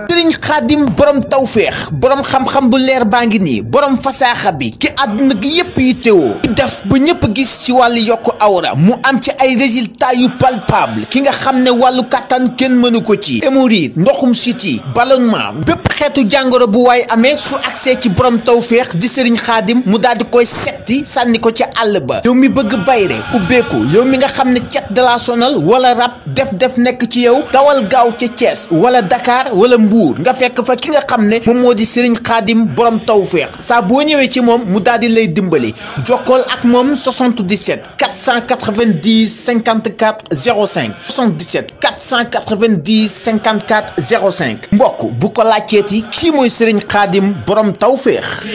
sëriñ xaadim borom tawféex borom xam-xam bu leer baa ngi nii borom fasaaxa bi ki àdduna gi yépp yi teewoo def ba ñépp gis ci wàllu yokku awra mu am ci ay résultats yu palpable ki nga xam ne wàllu kàttan kenn mënu ko ci hémorroïde ndoxum siti ballonnement bépp xeetu jàngoro bu waaye amee su accès ci borom tawféex di sëriñ xaadim mu daal di koy setti sànni ko ca àll ba yow mi bëgg bayre ubbeeku yow mi nga xam ne cet de la sonal wala rab def nekk ci yow dawal gaaw ca Thiès wala Dakar wala Mbour nga fekk fa ki nga xam ne moom moo di Serigne Khadim borom tawféex saa boo ñëwee ci moom mu daal di lay dimbali jokkool ak moom 77 490 54 05 77 490 54 05 mbokk bu ko laajteeti kii mooy Serigne Khadim borom tawféex.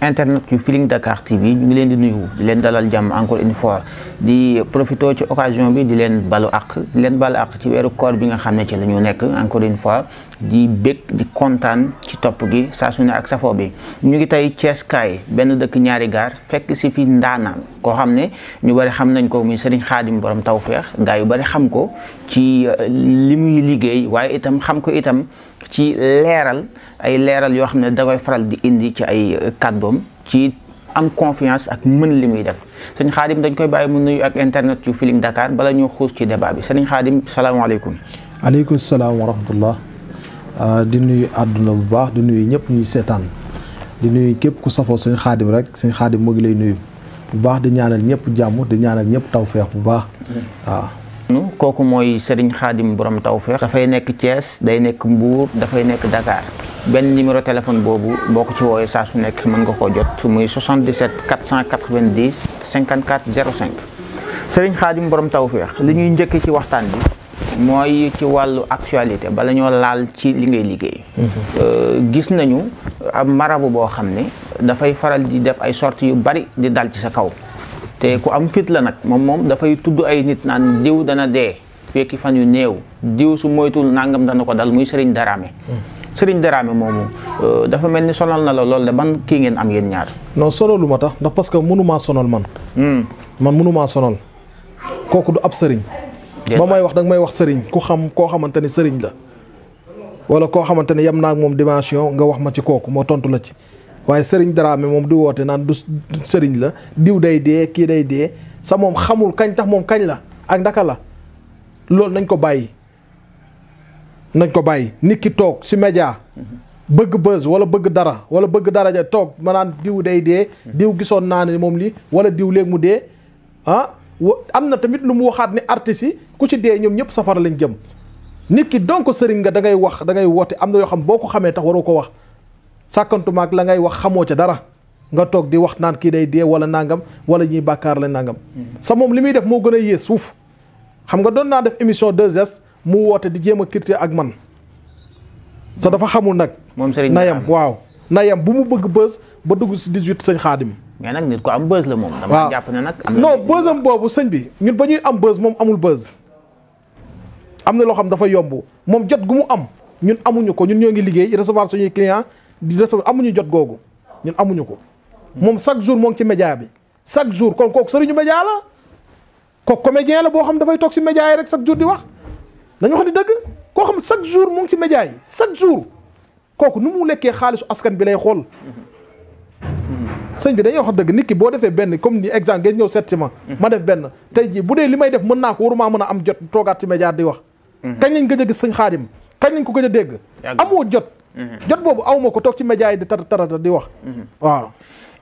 internet yu Feeling Dakar TV ñu ngi leen di nuyu di leen dalal jàmm encore une fois di profité ci occasion bi di leen balu àq ci weeru koor bi nga xam ne ci la ñu nekk encore une fois di bég di kontaan ci topp gi saa su ne ak safoo bi ñu ngi tey Thiès kaay benn dëkk ñaari gaar fekk si fi ndaanaan koo xam ne ñu bari xam nañ ko muy Serigne Khadim borom tawféex gaa yu bari xam ko ci li muy liggéey waaye itam xam ko itam ci leeral yoo xam ne da koy faral di indi ci ay kàddoom ci am confiance ak mën li muy def Serigne Khadim dañ koy bàyyi mu nuyu ak internet yu Feeling Dakar bala ñu xuus ci débat bi Serigne Khadim salaamaaleykum. aleykum salaam wa rahmatullah. di nuyu àdduna bu baax di nuyu ñëpp ñuy seetaan di nuyu képp ku safoo Serigne Khadim rek Serigne Khadim mu ngi lay nuyu bu baax di ñaanal ñëpp jàmm di ñaanal ñëpp tawféex bu baax waaw. kooku mooy Serigne Khadim borom tawféex dafay nekk Thiès day nekk Mbour dafay nekk Dakar benn numéro téléphone boobu boo ko ci woowee saa su nekk mën nga koo jot muy 77 490 54 05 Serigne Khadim borom tawféex li ñuy njëkk ci waxtaan bi mooy ci wàllu actualité bala ñoo laal ci li ngay liggéey. gis nañu ab marabu boo xam ne dafay faral di def ay sorties yu bari di dal ci sa kaw te ku am fit la nag moom dafay tudd ay nit naan diw dana dee fekki fan yu néew diw su moytul nangam dana ko dal muy Serigne Darame. Serigne Darame moomu dafa mel ni sonal na la lool de ban kii ngeen am yéen ñaar. non sonalu ma tax ndax parce que mënumaa sonal man. man mënumaa sonal kooku du ab sëriñ. ba may wax danga may wax sëriñ ku xam koo xamante ni sëriñ la wala koo xamante ni yem naa ak moom dimension nga wax ma ci kooku moo tontu la ci waaye sëriñ Dramé moom di woote naan du sëriñ la diw day dee kii day dee sa moom xamul kañ tax moom kañ la ak ndaka la loolu nañ ko bàyyi nit ki toog si média bëgg buzz wala bëgg dara wala bëgg daraja toog ma naan diw day dee diw gisoon naa ne moom li wala diw léegi mu dee am na tamit lu mu waxaat ni artistes yi ku ci dee ñoom ñëpp safara lañ jëm nit ki donc sëriñ nga da ngay wax da ngay woote am na yoo xam boo ko xamee tax waroo ko wax sàkkantumaak la ngay wax xamoo ca dara nga toog di wax naan kii day dee wala nangam wala ñuy bàkkaar la nangam sa moom li muy def moo gën a yées suuf xam nga doon naa def émission 2S mu woote di jéem a critiquer ak man sa dafa xamul nag moom Serigne nayam waaw nayam bu mu bëgg bës ba dugg si 18 sëñ Khadim mais nag nit ko am buzz la moom. dama jàpp ne nag. non buzzam boobu sëñ bi ñun ba ñuy am buzz moom amul buzz. am na loo xam dafa yomb moom jot gu mu am ñun amuñu ko ñun ñoo ngi liggéey recevoir suñuy client di recevoir amuñu jot googu ñun amuñu ko. moom chaque jour moo ngi ci média bi chaque jour kon kooku sëriñu média la kooku comédien la boo xam dafay toog si média yi rek chaque jour di wax dañu wax di dëgg koo xam chaque jour mu ngi ci média yi chaque jour kooku nu mu lekkee xaalisu askan bi lay xool. sëñ bi dañuy wax dëgg nit ki boo defee benn comme ni exemple ngeen ñëw seet si ma def benn tey jii bu dee li may def mën naa ko warumaa mën a am jot toogaat ci média di wax kañ lañ gëj a gis sëñ Khadim kañ lañ ko gëj a dégg amoo jot boobu awma ko toog ci média yi di tarata di wax waaw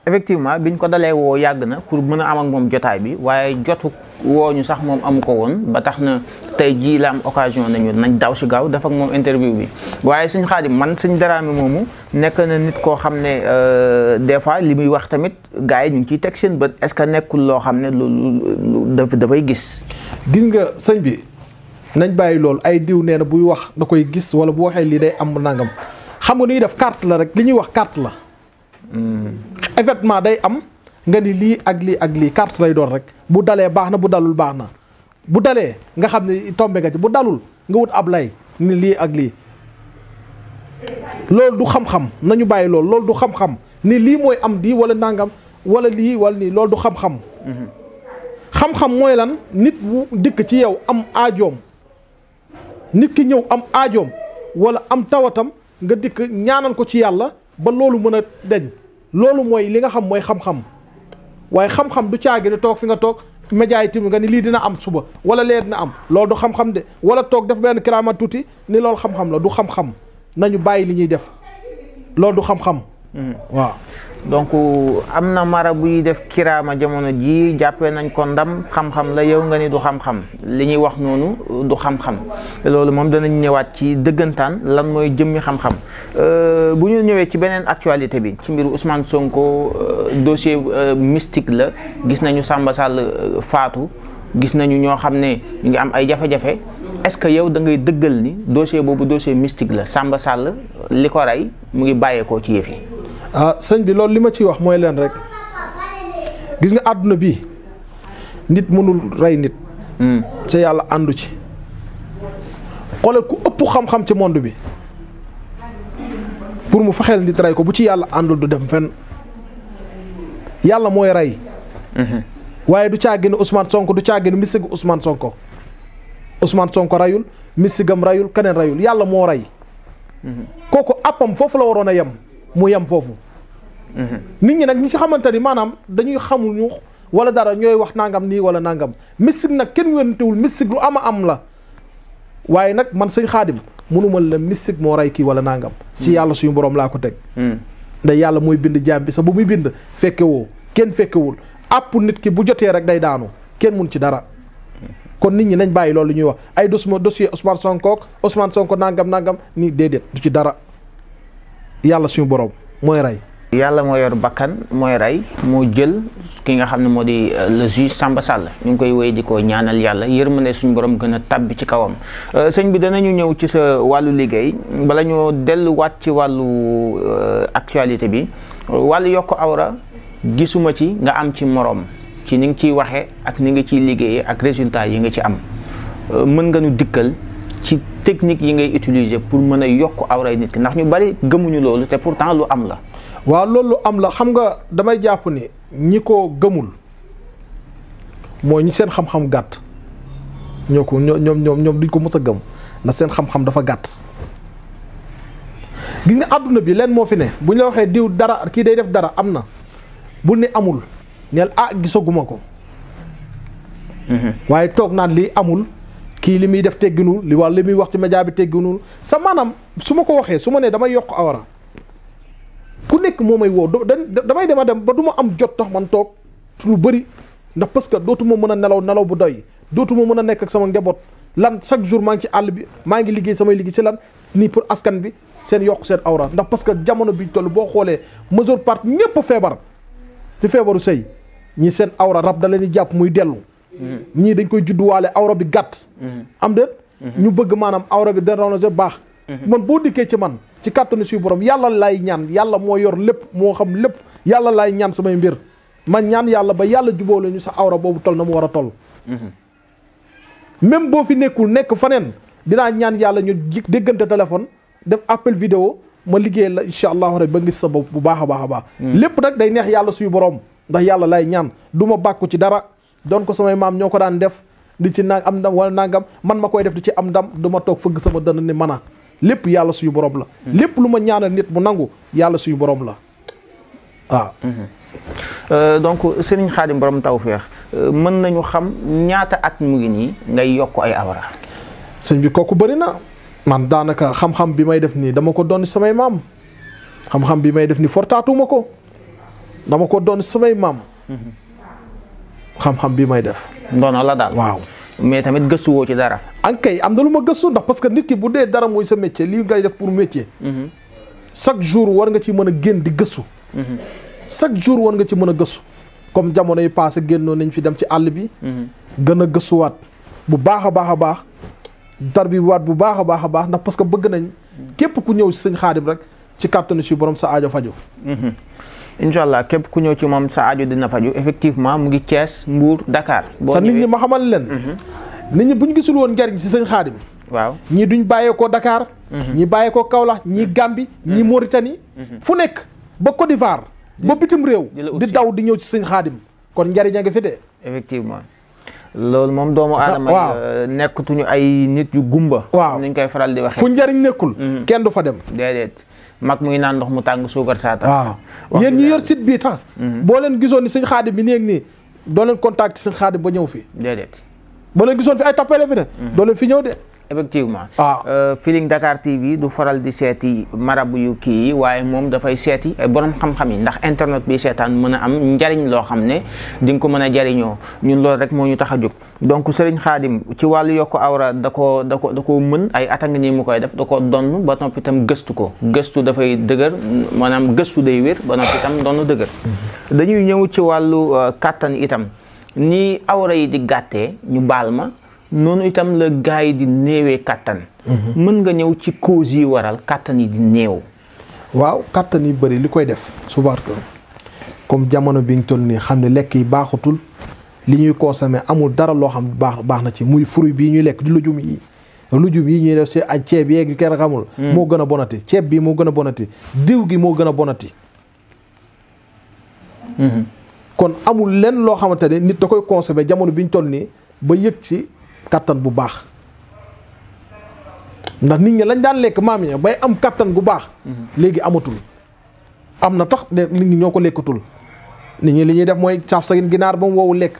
effectivement biñ ko dalee woo yàgg na pour mën a am ak moom jotaay bi waaye jotu woo ñu sax moom amu ko woon ba tax na tey jii la am occasion nañu nañ daw si gaaw def ak moom interview bi waaye sëñ Khadim man sëñ Darame moomu nekk na nit koo xam ne des fois li muy wax tamit gars yi ñu ngi ciy teg seen bët est-ce que nekkul loo xam ne lu dafay gis nga sëñ bi nañ bàyyi loolu ay diw nee na buy wax da koy gis wala bu waxee lii day am nangam xam nga ñuy def carte la rek li ñuy wax carte la événement day am nga ni lii ak lii carte lay doon rek bu dalee baax na bu dalul baax na bu dalee nga xam ne tombé nga ci bu dalul nga wut ab lay ni lii ak lii loolu du xam-xam nañu bàyyi loolu du xam-xam ni lii mooy am di wala nangam wala lii wala nii loolu du xam-xam. xam-xam mooy lan nit bu dikk ci yow am aajoom nit ki ñëw am aajoom wala am tawatam nga dikk ñaanal ko ci yàlla ba loolu mën a deñ loolu mooy li nga xam mooy xam-xam waaye xam-xam du caagi di toog fi nga toog média yi tamit nga ni lii dina am suba wala lee dina am loolu du xam-xam de wala toog def benn kiraama tuuti ni loolu xam-xam la du xam-xam nañu bàyyi li ñuy def loolu du xam-xam. waaw. donc am na mara buy def kiraama jamono ji jàppee nañ ko ndam xam-xam la yow nga ni du xam-xam li ñuy wax noonu du xam-xam loolu moom danañ ñëwaat ci dëggantaan lan mooy jëmmi xam-xam bu ñu ñëwee ci beneen actualité bi ci mbiru Ousmane Sonko dossier mystique la gis nañu Samba Sall faatu gis nañu ñoo xam ne ñu ngi am ay jafe-jafe est-ce que yow da ngay dëggal ni dossier boobu dossier mystique la Samba Sall li ko rey mu ngi bàyyeekoo ci yëf yi. sëñ bi loolu li ma ciy wax mooy leen rek gis nga àdduna bi nit mënul rey nit. sa yàlla àndu ci. xoolal ku ëpp xam-xam ci monde bi pour mu fexeel nit rey ko bu ci yàlla àndul du dem fenn yàlla mooy rey. waaye du caagin Ousmane Sonko du caagin mystique Ousmane Sonko. Ousmane Sonko rayul mystigam rayul keneen rayul yàlla moo rey. kooku appam foofu la waroon a yem. mu yem foofu. nit ñi nag ñi ci xamante ni maanaam dañuy xamuñu wala dara ñooy wax nangam nii wala nangam mystique nag kenn wérantewul mystique lu ama am la waaye nag man sëñ Xaadim mënuma la mystique moo rey kii wala nangam. si yàlla suñu borom laa ko teg. ndax yàlla mooy bind jaam bi sax bu muy bind fekke woo kenn fekkewul àpp nit ki bu jotee rek day daanu kenn mun ci dara. kon nit ñi nañ bàyyi loolu ñuy wax ay dossier Ousmane Sonko nangam nii déedéet du ci dara. yàlla suñu borom mooy rey. yàlla moo yor bakkan mooy rey moo jël ki nga xam ne moo di le juge Samba Sall ñu ngi koy wéy di ko ñaanal yàlla yërmande suñu borom gën a tàbbi ci kawam sëñ bi danañu ñëw ci sa wàllu liggéey bala ñoo delluwaat ci wàllu actualité bi wàllu yokk awra gisuma ci nga am ci moroom ci ni nga ciy waxee ak ni nga ciy liggéeyee ak résultat yi nga ci am mën nga nu dikkal ci technique yi ngay utiliser pour mën a yokk awray nit ki ndax ñu bari gëmuñu loolu te pourtant lu am la. waaw loolu lu am la xam nga damay jàpp ni ñi ko gëmul mooy ñi seen xam-xam gàtt ñoom duñ ko mës a gëm ndax seen xam-xam dafa gàtt. gis nga àdduna bi leen moo fi ne bu ñu la waxee diw dara kii day def dara am na bul ne amul neel gisaguma ko. waaye toog naan lii amul. kii li muy def tegginul li muy wax ci média bi tegginul sa maanaam su ma ko waxee su ma nee damay yokk awra ku nekk moo may woo damay dem ba du ma am jot tax man toog lu bëri ndax parce que dootuma mën a nelaw bu doy dootuma mën a nekk ak sama njaboot lan chaque jour maa ngi ci àll bi maa ngi liggéey samay liggéey si lan nii pour askan bi seen yokk seen awra ndax parce que jamono bi toll boo xoolee majeure partie ñëpp feebar ci feebaru sëy ñi seen awra rab da leen di jàpp muy dellu. ñii dañ koy judduwaale awra bi gàtt. am déet ñu bëgg maanaam awra bi dana baax. man boo dikkee ci man ci kàttanu suy borom yàlla laay ñaan yàlla moo yor lépp moo xam lépp yàlla laay ñaan samay mbir man ñaan yàlla ba yàlla jubóo la ñu sa awra boobu toll na mu war a toll. même boo fi nekk faneen dinaa ñaan yàlla ñu déggante téléphone def appel vidéo ma liggéey la incha allahu rek ba ngis sa bopp bu baax a baax a baax. lépp nag day neex yàlla suy borom ndax yàlla laay ñaan du ma bàkku ci dara. doon ko samay maam ñoo ko daan def di ci am ndam wala nangam man ma koy def di ci am ndam du ma toog fëgg sama dënn ni man a lépp yàlla suñu borom la. lépp lu ma ñaanal nit mu nangu yàlla suñu borom la waaw. donc Serigne Khadim borom tawfeex mën nañu xam ñaata at mu ngi nii ngay yokk ay awra. sëñ bi kooku bëri na man daanaka xam-xam bi may def nii dama ko doon samay maam xam-xam bi may def nii fortaatuma ko dama ko doon samay maam. xam-xam bi may def. ndono la daal. waaw mais tamit gëstuwoo ci dara. ankay am na lu ma gëstu ndax parce que nit ki bu dee dara mooy sa métier lii ngay def pour métier. chaque jour war nga ci mën a génn di gëstu. chaque jour war nga ci mën a gëstu. comme jamono yi passé génnoon nañ fi dem ci àll bi. gën a gëstuwaat bu baax a baax a baax. tarbiwaat bu baax a baax a baax ndax parce que bëgg nañ. képp ku ñëw si sëñ Xaadim rek ci kàttanu si borom sa aajo faju. incha allah képp ku ñëw ci moom sa aajo dina faju effectivement mu ngi Thiès Mbour Dakar. sa nit ñi ma xamal leen. nit ñi bu ñu gisul woon njariñ si sëñ Xaadim. waaw ñii duñ bàyyeekoo Dakar. ñii bàyyeekoo Kaolack ñii Gambie. ñii Mauritanie. fu nekk ba Côte d'Ivoire ba bitim réew di di daw di ñëw ci sëñ Xaadim kon njariñ a ngi fi de. effectivement loolu moom doomu aadama nekkatuñu ay nit yu gumba. waaw ni ñu koy faral di waxee. fu njariñ nekkul. kenn du fa dem. déedéet mag muy naan ndox mu tàng suukar saa tax. waaw yéen ñu yor site bii tax. boo leen gisoon ni sëñ Xaadim bi néeg nii doo leen contacter sëñ Xaadim ba ñëw fi. déedéet. boo leen gisoon fi ay tappale fi de. doo leen fi ñëw de. effectivement. waaw Feeling Dakar TV du faral di seeti marabu yu kii yi waaye moom dafay seeti ay borom xam-xam yi ndax internet bi seetaan mën a am njariñ loo xam ne di nga ko mën a jariñoo ñun loolu rek moo ñu tax a jóg. donc Serigne Khadim ci wàllu yokku awra da koo mën ay at a ngi nii mu koy def da koo donn ba noppi itam gëstu ko gëstu dafay dëgër maanaam gëstu day wér ba noppi itam donn dëgër. dañuy ñëw ci wàllu kàttan itam ni awra yi di gàttee ñu baal ma. noonu itam la gars yi di néewee kàttan. mën nga ñëw ci cause yi waral kàttan yi di néew. waaw kàttan yi bëri li koy def suba comme jamono bi ñu toll nii xam ne lekk yi baaxatul li ñuy consommer amul dara loo xam baax na ci muy fruit bii ñuy lekk di lujum yi ñuy def si ay ceeb yeeg yu kenn xamul. moo gën a bonati ceeb bi moo gën a bonati diw gi moo gën a bonati. kon amul lenn loo xamante ne nit da koy consommer jamono bi ñu toll nii ba yëg ci. kattan bu baax ndax nit ñi lañ daan lekk maam ya bay am kattan gu baax léegi amatul am na tax nit ñi ñoo ko lekkatul nit ñi li ñuy def mooy saaf sa ginaar ba mu wowu lekk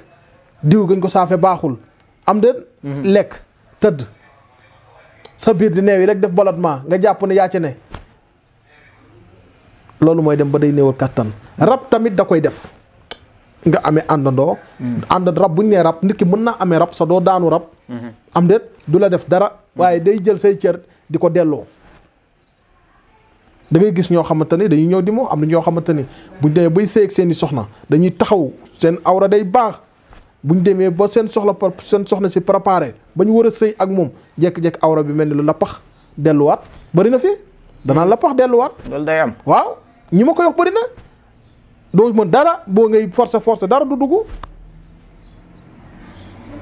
diw gañ ko saafe baaxul am de lekk tëdd sa biir di neew yi rek def ballottement nga jàpp ne yaa ci ne loolu mooy dem ba day néewal kattan rab tamit da koy def nga amee àndandoo rab bu ñu nee rab nit ki mën naa amee rab sa doo daanu rab am déet du la def dara waaye day jël say cër di ko delloo da ngay gis ñoo xamante ni dañuy ñëw di moo am na ñoo xamante ni buñ demee bay sëy ak seen i soxna dañuy taxaw seen awra day baax buñ demee ba seen soxna si préparé ba ñu war a sëy ak moom jekk-jekk awra bi mel ni lu lappax delluwaat bëri na fi danaa lappax delluwaat loolu day am waaw ñi ma koy wax bëri na doo mën dara boo ngay forcer dara du dugg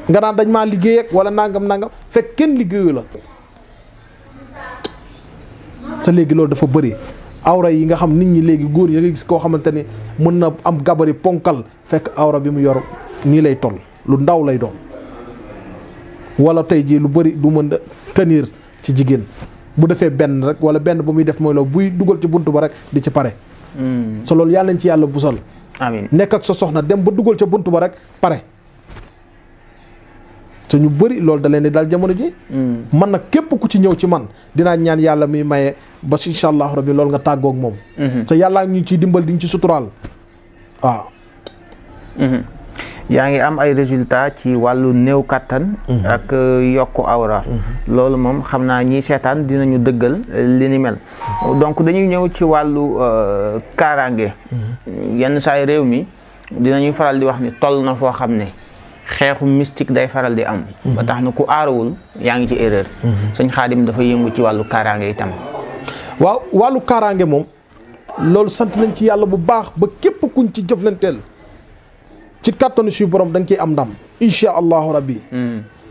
nga naan dañ maa liggéey ak wala nangam fekk kenn liggéeyu la sa léegi loolu dafa bëri awra yi nga xam nit ñi léegi góor yi nga gis koo xamante ni mën na am gabari ponkal fekk awra bi mu yor nii lay toll lu ndaw lay doon wala tey jii lu bëri du mën a tenir ci jigéen bu defee benn rek wala benn bu muy def mooy loolu buy dugal ci bunt ba rek di ci pare so loolu yàlla nañ ci yàlla busal amiin nekk ak sa soxna dem ba dugal ca bunt ba rek pare te ñu bëri loolu da leen di dal jamono ji man nag képp ku ci ñëw ci man dinaa ñaan yàlla muy maye ba si incha allah rabbi loolu nga tàggoog moom sa yàllaa ñu ciy dimbal di ñu ci suturaal waaw yaa ngi am ay résultats ci wàllu néew kattan ak yokku awra loolu moom xam naa ñiy seetaan dinañu dëggal li ni mel donc dañuy ñëw ci wàllu kaaraange yenn saay réew mi dinañuy faral di wax ni toll na foo xam ne xeexu mystique day faral di am ba tax na ku aarawul yaa ngi ci erreur sëñ Xaadim dafa yëngu ci wàllu kaaraange itam waaw wàllu kaaraange moom loolu sant nañ ci yàlla bu baax ba képp kuñ ci jëflanteel ci kattanu suñu borom da nga ciy am ndam incha allahu rabbi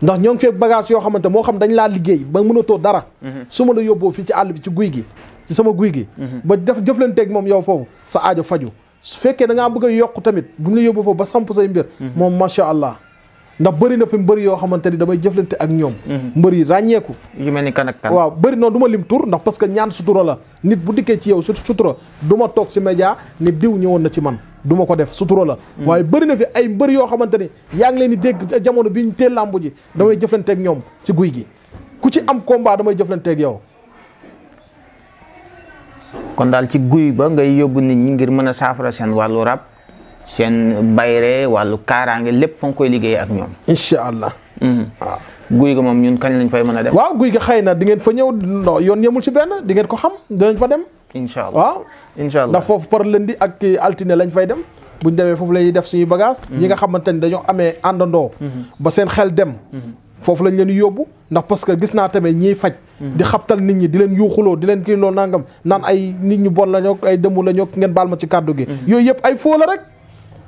ndax ñoo ngi fekk bagage yoo xamante moo xam dañ laa liggéey ba mënatoo dara su ma la yóbboo fii ci àll bi ci guy gi ci sama guy gi ba def jëflanteeg moom yow foofu sa aajo faju su fekkee da ngaa bëgg a yokk tamit bu ñu la yóbboo foofu ba samp say mbir moom macha allah ndax bëri na fi mbëri yoo xamante ni damay jëflante ak ñoom mbër yi ràññeeku yu mel ni kan ak kan waaw bëri noonu du ma lim tur ndax parce que ñaan sutura la nit bu dikkee ci yow sutura du ma toog si média ne diw ñëwoon na ci man du ma ko def sutura la waaye bëri na fi ay mbër yoo xamante ni yaa ngi leen di dégg jamono bi ñu teel làmbu ji damay jëflante ak ñoom ci guy gi ku ci am combat damay jëflante ak yow kon daal ci guy ba ngay yóbbu nit ñi ngir mën a saafara seen wàllu rab seen bayre wàllu kaaraange lépp fa nga koy liggéey ak ñoom incha allah waaw guy ga moom ñun kañ lañ fay mën a dem waaw guy ga xëy na di ngeen fa ñëw non yoon yemul ci benn di ngeen ko xam dinañ fa dem incha allah waaw incha allah ndax foofu par lundi ak altine lañ fay dem buñ demee foofu la ñuy def suñuy bagage ñi nga xamante ni dañoo amee àndandoo ba seen xel dem foofu lañ leen yóbbu ndax parce que gis naa tamit ñiy faj di xabtal nit ñi di leen yuuxuloo di leen kii loo nangam naan ay nit ñu bon la ñoo ay dëmu la ñoo ngeen baal ma ci kàddu gi yooyu yëpp ay foo la rek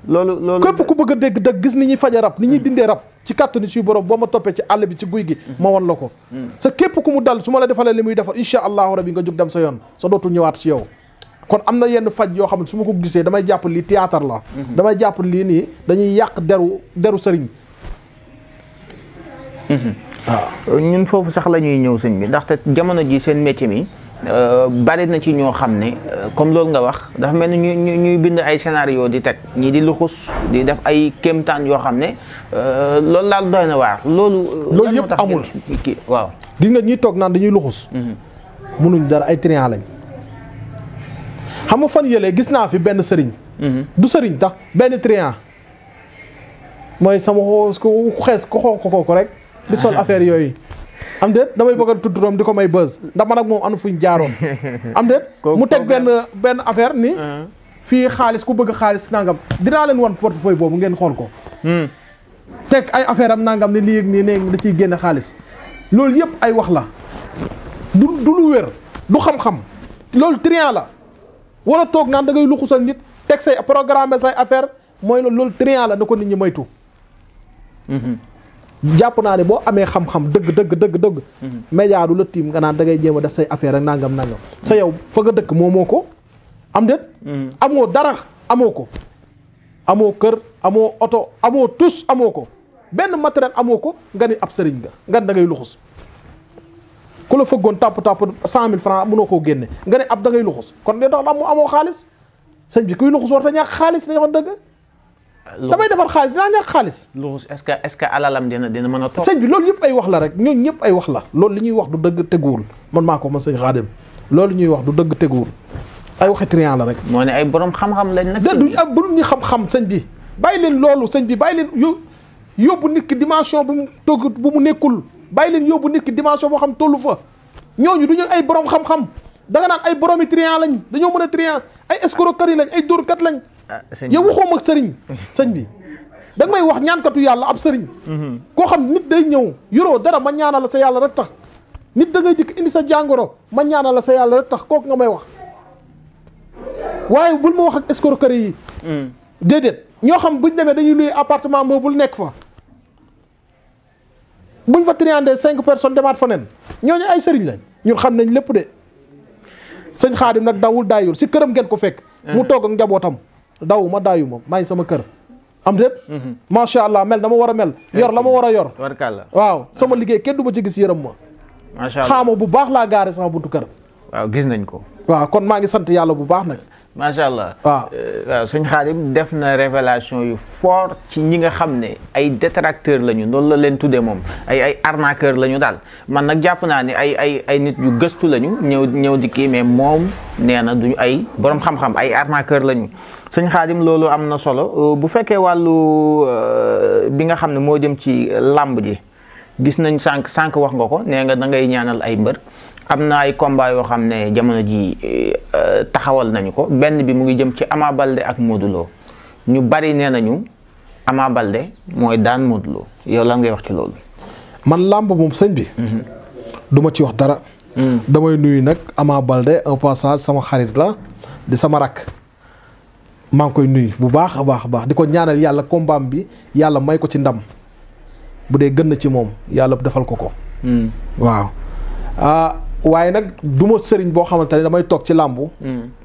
loolu képp ku bëgg a dégg dëgg gis ni ñuy faje rab ni ñuy dindee rab ci kàttanu suy borom boo ma toppee ci àll bi ci guy gi ma wan la ko sa képp ku mu dal su ma la defalee li muy defal incha allahu rabi nga jóg dem sa yoon sa dootul ñëwaat si yow kon am na yenn faj yoo xam ne su ma ko gisee damay jàpp lii théâtre la. damay jàpp lii nii dañuy yàq deru sëriñ. waaw ñun foofu sax la ñuy ñëw sëñ bi ndaxte jamono ji seen métier mi bari na ci ñoo xam ne comme loolu nga wax dafa mel ni ñuy bind ay scénario di teg ñii di luxus di def ay kéemtaan yoo xam ne loolu daal doy na waar. loolu yëpp amul waaw. gis nga ñiy toog naan dañuy luxus. munuñ dara ay triant lañ. xam nga fan yëlee gis naa fi benn sëriñ. du sëriñ tax benn triant mooy sama ku xees ko xonq ko rek. di sol affaire yooyu. am déet damay bëgg a tudd turam di ko may buzz ndax man ak moom anu fuñ jaaroon. am déet mu teg benn affaire ni. fii xaalis ku bëgg xaalis nangam dinaa leen wan portefeuille boobu ngeen xool ko. teg ay affaire am nangam ni lii nii ne da ciy génne xaalis. loolu yëpp ay wax la. du lu wér du xam-xam. loolu triant la. wala toog naan da ngay luxusal nit teg say programme say affaire mooy loolu triant la na ko nit ñi moytu. jàpp naa ne boo amee xam-xam dëgg. média du la tiim nga naan da ngay jéem a def say affaire ak nangam. sa yow fa nga dëkk moomoo ko. am déet. amoo dara amoo ko. amoo kër amoo oto amoo tus amoo ko. benn matériel amoo ko nga ni ab sëriñ nga da ngay luxus. ku la fëggoon tàpp 100 000 francs mënoo koo génne nga ne ab da ngay luxus kon de tax amoo xaalis sëñ bi kuy luxus war te ñàkk xaalis dañu wax dëgg. damay defar xaalis dinaa ñàkk xaalis. luxus est-ce que alalam dina mën a toog. sëñ bi loolu yëpp ay wax la rek ñooñu ñëpp ay wax la loolu li ñuy wax du dëgg teguwul man maa ko man sëñ Xaadim loolu ñuy wax du dëgg teguwul ay waxi triant la rek. moo ne ay borom xam-xam lañ nag. duñ ak bu ñu xam-xam sëñ bi bàyyi leen loolu sëñ bi bàyyi leen yóbbu nit ki dimension bu mu togg bu mu nekkul bàyyi leen yóbbu nit ki dimension boo xam tollu fa ñooñu duñu ay borom xam-xam danga naan ay boromi triant lañ dañoo mën a triant ay escroquerie lañ ay dóorkat lañ. yow waxoom ak sëriñ sëñ bi danga may wax ñaankatu yàlla ab sëriñ. koo xam nit day ñëw yoroo dara ma ñaanal la sa yàlla rek tax nit da ngay dikk indi sa jàngoro ma ñaanal la sa yàlla rek tax kooku nga may wax waaye bul ma wax ak escroquerie yi. déedéet ñoo xam buñ demee dañuy luy appartement meuble nekk fa. buñ fa triandé 5 personnes demaat fa nen ñooñu ay sëriñ lañ ñun xam nañ lépp de sëñ Xaadim nag dawul daayul si këram ngeen ko fekk. mu toog ak njabootam daw ma daayu ma maa ngi sama kër. am déet. macha allah mel dama war a mel. yor la ma war a yor. waaw sama liggéey kenn du ma ci gis yërëm ma. macha allah xaama bu baax laa gaare sama buntu kër. waaw gis nañ ko. waaw kon maa ngi sant yàlla bu baax nag. macha allah. waaw sëñ Xaadim def na révélation yu fort ci ñi nga xam ne ay détracteurs lañu loolu la leen tuddee moom ay arnaqueurs lañu daal man nag jàpp naa ne ay nit yu gëstu lañu ñëw di kii mais moom nee na duñu ay borom xam-xam ay arnaqueurs lañu. sëñ Xaadim loolu am na solo bu fekkee wàllu bi nga xam ne moo jëm ci làmb ji gis nañ sànq wax nga ko nee nga da ngay ñaanal ay mbër. am na ay combat yoo xam ne jamono ji taxawal nañu ko benn bi mu ngi jëm ci Ama Baldé ak Modou Lo ñu bari nee nañu Ama Baldé mooy daan Modou Lo yow lan ngay wax ci loolu. man làmb moom sëñ bi. du ma ci wax dara. damay nuyu nag Ama Baldé au passage sama xarit la di sama rakk maa ngi koy nuyu bu baax a baax di ko ñaanal yàlla combat bi yàlla may ko ci ndam bu dee gën na ci moom yàlla defal ko ko. waaw waaye nag du ma sëriñ boo xamante ne damay toog ci làmbu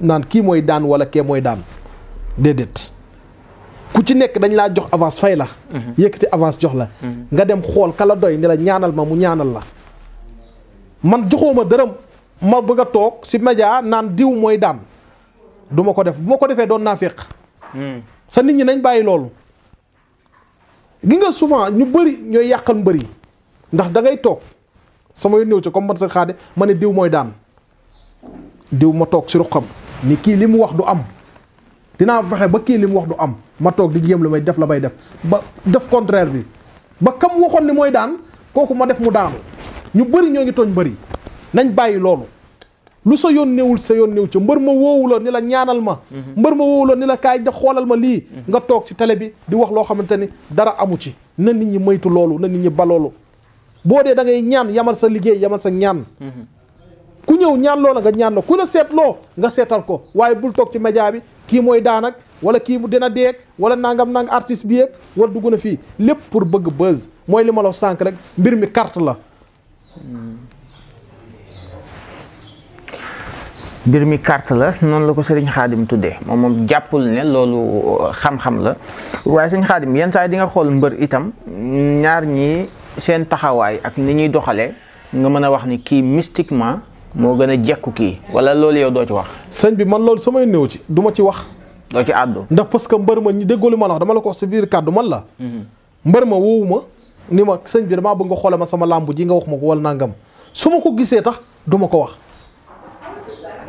naan kii mooy daan wala kee mooy daan déedéet ku ci nekk dañ laa jox avance fay la yëkkati avance jox la nga dem xool kala doy ni la ñaanal ma mu ñaanal la man joxoo ma dërëm ma bëgg a toog si média naan diw mooy daan du ma ko def bu ma ko defee doon naa féq sa nit ñi nañ bàyyi loolu gi nga souvent ñu bëri ñooy yàqal mbër yi ndax da ngay toog sama yoon ñëw ci comme man sa Xaadim ma ne diw mooy daan diw ma toog si ruqam ni kii li mu wax du am dinaa fexe ba kii li mu wax du am ma toog di jéem la may def ba def contraire bi ba kam waxoon ni mooy daan kooku ma def mu daanu ñu bëri ñoo ngi tooñ bëri nañ bàyyi loolu lu sa yoon néewul sa yoon néew ca mbër ma woowu la ni la ñaanal ma mbër ma woowu la ni la kaay da xoolal ma lii nga toog ci télé bi di wax loo xamante ni dara amu ci na nit ñi moytu loolu na nit ñi ba loolu boo dee da ngay ñaan yamal sa liggéey yamal sa ñaan ku ñëw ñaan loola nga ñaan la ku la seetloo nga seetal ko waaye bul toog ci média bi kii mooy daan ak wala kii mu dina deeg wala nangam artiste bi yeeg wala dugg na fii lépp pour bëgg buzz mooy li ma la sànq rek mbir mi carte la. mbir mi carte la noonu la ko sëriñ Xaadim tuddee moom jàppul ne loolu xam-xam la waaye sëriñ Xaadim yenn saa yi di nga xool mbër itam ñaar ñi seen taxawaay ak ni ñuy doxalee nga mën a wax ni kii mystiquement moo gën a jekku kii wala loolu yow doo ci wax. sëñ bi man loolu samay néew ci du ma ci wax. doo ci àddu. ndax parce que mbër ma ñi déggoo li ma la wax dama la ko wax si biir kàddu man la. mbër ma woowu ma ni ma sëñ bi damaa bëgg nga xoole ma sama làmb ji nga wax ma ko wala nangam su ma ko gisee tax du ma ko wax.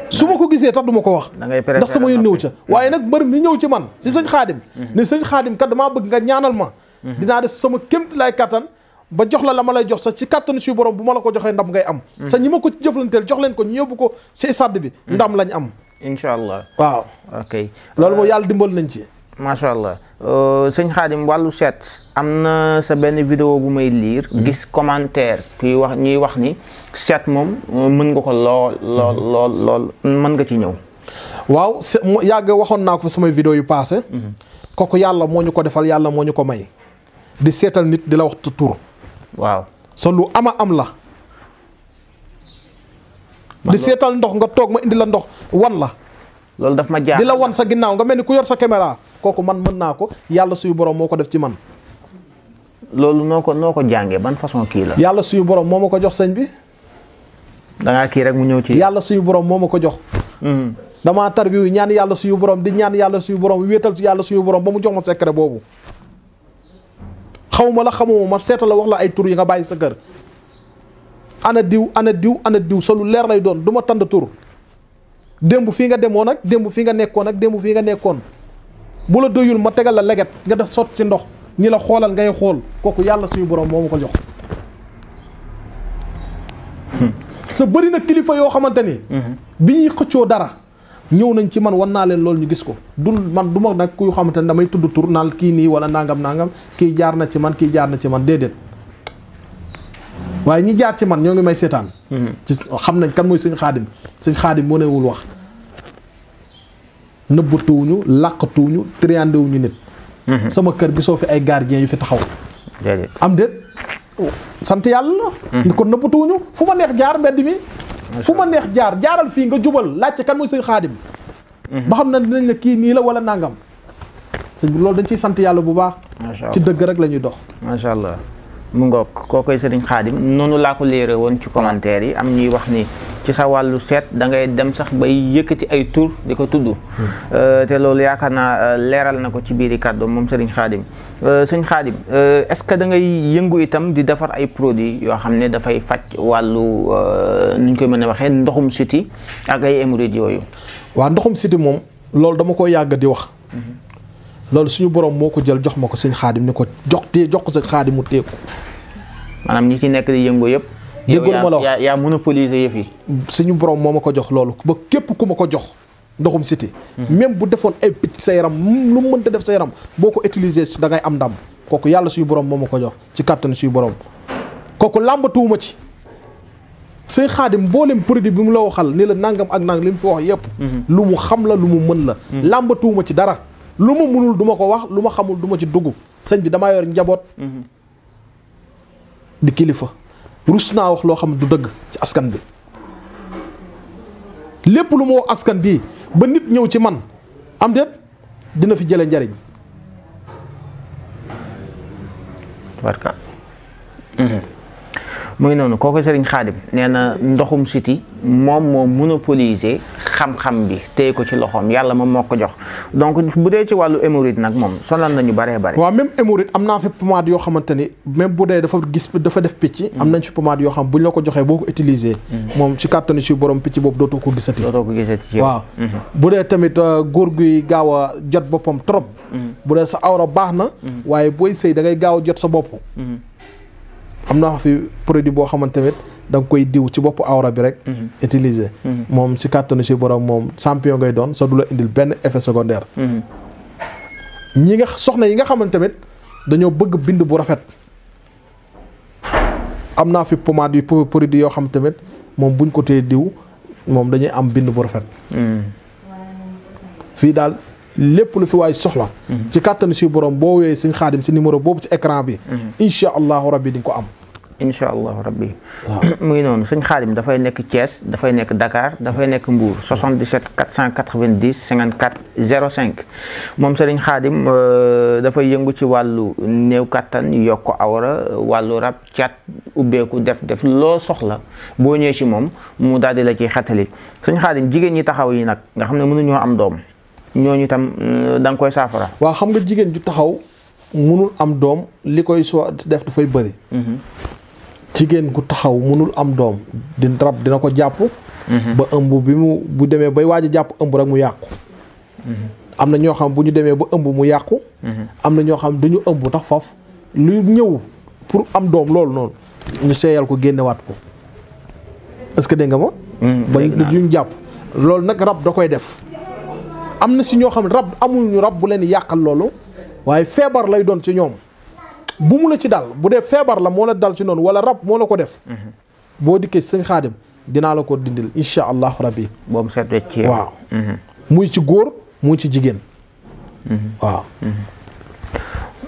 su ma ko gisee tax du ma ko wax. ndax samay néew ca waaye nag mbër mi ñëw ci man si sëñ Xaadim. ni sëñ Xaadim kat damaa bëgg nga ñaanal ma. dinaa def sama kémt lay kattan. ba jox la ma lay jox sax ci kàttanu suy borom bu ma la ko joxee ndam ngay am. sa ñi ma ko ci jëflanteel jox leen ko ñu yóbbu ko si sàdd bi. ndam lañ am. incha allah waaw. ok loolu moom yàlla dimbal nañ ci. macha allah sëñ Xaadim wàllu seet am na sa benn vidéo bu may lire. gis commentaire kuy wax ñuy wax ni seet moom mën nga ko lool mën nga ci ñëw. waaw yàgg waxoon naa ko fi samay vidéo yu passé. kooku yàlla moo ñu ko defal yàlla moo ñu ko may. di seetal nit di la wax tur. waaw sa lu ama am la. di seetal ndox nga toog ma indi la ndox wan la. loolu daf ma jaar di la wan sa ginnaaw nga mel ni ku yor sa caméra kooku man mën naa ko yàlla suyu borom moo ko def ci man. loolu noo ko jàngee ban façon kii la. yàlla suyu borom moo ma ko jox sëñ bi. da ngaa kii rek mu ñëw ci. yàlla suyu borom moo ma ko jox. damaa tarbiyu ñaan yàlla suyu borom di ñaan yàlla suyu borom wéetal ci yàlla suyu borom ba mu jox ma secret boobu. xawma la xamuma ma seetal la wax la ay tur yi nga bàyyi sa kër. ana diw sa lu leer lay doon du ma tànd tur. démb fii nga demoon ak démb fii nga nekkoon ak démb fii nga nekkoon. bu la doyul ma tegal la leget nga def sotti ci ndox ñi la xoolal ngay xool kooku yàlla suñu borom moo ma ko jox. sa bëri na kilifa yoo xamante ni. bi ñuy xëccoo dara. ñëw nañ ci man wan naa leen loolu ñu gis ko du ma nag kuy xamante ne damay tudd tur naan kii nii wala nangam kii jaar na ci man kii jaar na ci man déedéet waaye ñi jaar ci man ñoo ngi may seetaan. ci xam nañ kan mooy sëñ Xaadim moo newul wax nëbbatuwuñu làqatuwuñu triandewuñu nit. sama kër gisoo fi ay gardien yu fi taxaw. déedéet am déet sant yàlla la. ni ko nëbbatuwuñu fu ma neex jaar mbedd mi. fu ma neex jaaral fii nga jubal laajte kan mooy sëñ Xaadim. ba xam na dinañ la kii nii la wala nangam. sëñ bi loolu dañ ciy sant yàlla bu baax. macha allah ci dëgg rek la ñuy dox. macha allah mu ngoog koo koy sëriñ Xaadim noonu laa ko léere woon ci commentaire yi am ñuy wax ni ci sa wàllu seet da ngay dem sax bay yëkkati ay tur di ko tudd. te loolu yaakaar naa leeral na ko ci biiri kàddu moom sëriñ Xaadim. sëñ Xaadim est-ce que da ngay yëngu itam di defar ay produits yoo xam ne dafay faj wàllu nu ñu koy mën a waxee ndoxum siti ak ay hémorroïdes yooyu. waaw ndoxum siti moom loolu dama ko yàgg di wax. loolu suñu borom moo ko jël jox ma ko sëñ Xaadim ni ko jox ko sëñ Xaadim mu téye ko. maanaam ñi ci nekk di yëngu yëpp. déggul ma la wax yaa monopoliser yëf yi. suñu borom moo ma ko jox loolu ba képp ku ma ko jox ndoxum siti même bu defoon ay picc sa yaram lu mu mënta def sa yaram boo ko utiliser da ngay am ndam kooku yàlla suñu borom moo ma ko jox ci kàttan suñu borom kooku làmbatuwuma ci. sëñ Xaadim mboolem produit bi mu la waxal ni la nangam ak nang li mu fi wax yëpp. lu mu xam la lu mu mën la. làmbatuwuma ci dara. lu ma mënul duma ko wax lu ma xamul duma ci dugg sëñ bi damaa yor njaboot. di kilifa rus naa wax loo xam du dëgg ci askan bi lépp lu ma wax askan bii ba nit ñëw ci man am déet dina fi jële njariñ. mu ngi noonu kooku sëriñ Xaadim nee na ndoxum siti moom moo monopoliser xam-xam bi téye ko ci loxoom yàlla moom moo ko jox donc bu dee ci wàllu hémorroïde nag moom sonal nañu baree bare. waaw même hémorroïde am naa fi pommade yoo xamante ni même bu dee dafa def picc. am nañ fi pommade yoo xam bu ñu la ko joxee boo ko utiliser. moom ci kàttanu si borom picc boobu dootoo ko gisati. ci waaw. bu dee tamit góor guy gaaw a jot boppam trop. bu dee sa awra baax na. waaye booy sëy da ngay gaaw a jot sa bopp. am naa fi produit boo xamante ne da nga koy diw ci bopp awra bi rek. utiliser. moom si kàttanu si borom moom champion ngay doon sa du la indil benn effet secondaire. ñi nga soxna yi nga xamante ne dañoo bëgg bind bu rafet. am naa fi pommade yu produit yoo xam tamit moom buñ ko tee diw moom dañuy am bind bu rafet. fii daal lépp lu fi waay soxla. ci kàttanu si borom boo wooyee sëñ Xaadim si numéro boobu ci écran bi. incha allahu rabbi di nga ko am. incha allahu rabbi. mu ngi noonu sëñ Xaadim dafay nekk Thiès dafay nekk Dakar dafay nekk Mbour 77 490 54 05 moom sëriñ Xaadim dafay yëngu ci wàllu néew kattan yokk awra wàllu rab cat ubbeeku def loo soxla boo ñëwee ci moom mu daal di la ciy xettali sëñ Xaadim jigéen ñi taxaw yi nag nga xam ne mënuñoo am doom ñooñu itam da nga koy saafara. waaw xam nga jigéen ju taxaw mënul am doom li koy soo def dafay bëri. jigéen gu taxaw mënul am doom rab dina ko jàpp. ba ëmb bu demee bay waaj a jàpp ëmb rek mu yàqu. am na ñoo xam bu ñu demee ba ëmb mu yàqu. am na ñoo xam dañu ëmb tax faf lu ñëw pour am doom loolu noonu ñu seeyal ko génnewaat ko est-ce que dégg nga ma. ba ñu jàpp loolu nag rab da koy def. am na si ñoo xam ne rab amuñu rab bu leen yàqal loolu waaye feebar lay doon ci ñoom. bu mu la ci dal bu dee feebar la moo la dal ci noonu wala rab moo la ko def. boo dikkee sëñ Xaadim dinaa la ko dindil incha allahu rabbi. boobu seet ci yow. waaw. muy ci góor muy ci jigéen. waaw.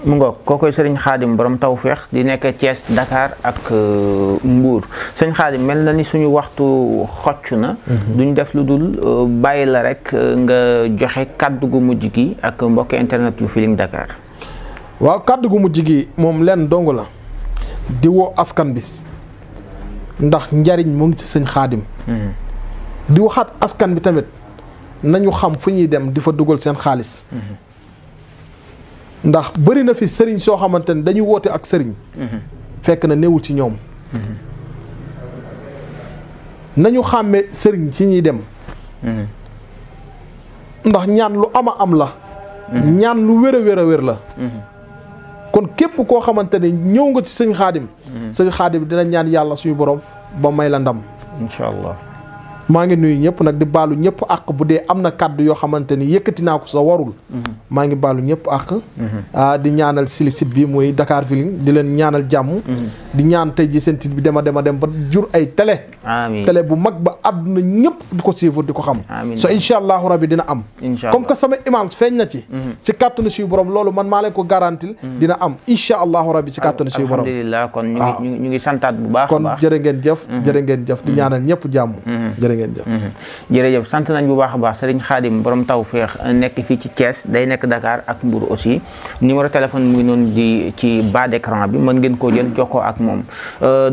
mu ngoog kookoy sëriñ Xaadim borom tawféex di nekk Thiès Dakar ak Mbour sëñ Xaadim mel na ni suñu waxtu xocc na. duñ def lu dul bàyyi la rek nga joxe kàddu gu mujj gi ak mbokki internet yu Feeling Dakar. waaw kàddu gu mujj gi moom lenn dong la di woo askan bi ndax njariñ mu ngi ci sëñ Xaadim. di waxaat askan bi tamit nañu xam fu ñuy dem di fa dugal seen xaalis. ndax bëri na fi sëriñ soo xamante ne dañuy woote ak sëriñ. fekk na newul ci ñoom. nañu xàmme sëriñ ci ñuy dem. ndax ñaan lu ama am la. ñaan lu wér a wér a wér la. kon képp koo xamante ne ñëw nga ci sëñ Xaadim. sëñ Xaadim dina ñaan yàlla suñu borom ba may la ndam. incha allah. maa ngi nuyu ñëpp nag di baalu ñëpp àq bu dee am na kàddu yoo xamante ni yëkkati naa ko sa warul. maa ngi baalu ñëpp àq. di ñaanal site bi muy Dakar Feeling di leen ñaanal jàmm. di ñaan tey ji seen site bi dem ba jur ay télé. amiin télé bu mag ba àdduna ñëpp di ko suivre di ko xam. so incha allahu rabbi dina am. comme que sama image feeñ na ci. ci kàttanu suñu borom loolu man maa leen ko garantil. dina am incha allahu rabbi ci kàttanu suñu borom. alhamdulilah kon ñu ngi santaat bu baax a baax. kon jërë ngeen jëf. jërë ngeen jëf di ñaanal ñëpp jàmm. jërëjëf sant nañ bu baax a baax Serigne Khadim borom tawféex nekk fii ci Thiès day nekk Dakar ak Mbour aussi numéro téléphone mu ngi noonu di ci bas d'écran bi mën ngeen koo jël jokkoo ak moom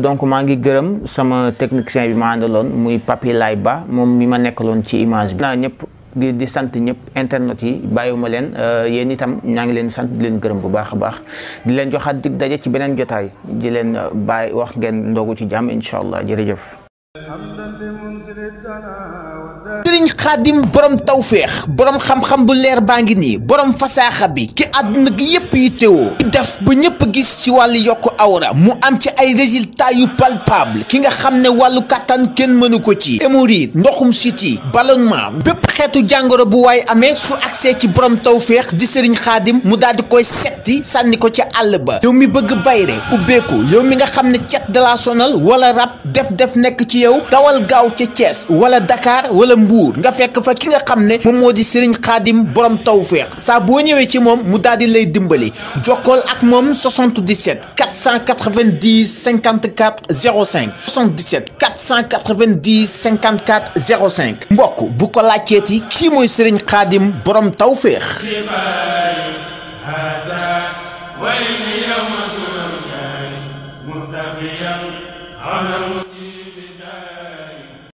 donc maa ngi gërëm sama technicien bi ma àndaloon muy Papi Lay Ba moom mi ma nekkaloon ci image bi naa ñëpp di sant ñëpp internet yi bàyyiwuma leen yéen itam ñaa ngi leen sant di leen gërëm bu baax a baax di leen joxaat dig daje ci beneen jotaay di leen bàyyi wax ngeen ndogu ci jàmm incha allah jërëjëf sëriñ xaadim borom tawféex borom xam-xam bu leer baa ngi nii borom fasaaxa bi ki àdduna gi yépp yi teewoo def ba ñépp gis ci wàllu yokku awra mu am ci ay résultats yu palpable ki nga xam ne wàllu kàttan kenn mënu ko ci hémorroïde ndoxum siti ballonnement bépp xeetu jàngoro bu waaye amee su accès ci borom tawféex di sëriñ xaadim mu daal di koy setti sànni ko ca àll ba yow mi bëgg bayre ubbeeku yow mi nga xam ne cet de la sonal wala rab def nekk ci yow dawal gaaw ca Thiès wala Dakar wala Mbour nga fekk fa ki nga xam ne moom moo di Serigne Khadim borom tawféex saa boo ñëwee ci moom mu daal di lay dimbali jokkool ak moom 77 490 54 05 77 490 54 05 mbokk bu ko laajteeti kii mooy Serigne Khadim borom tawféex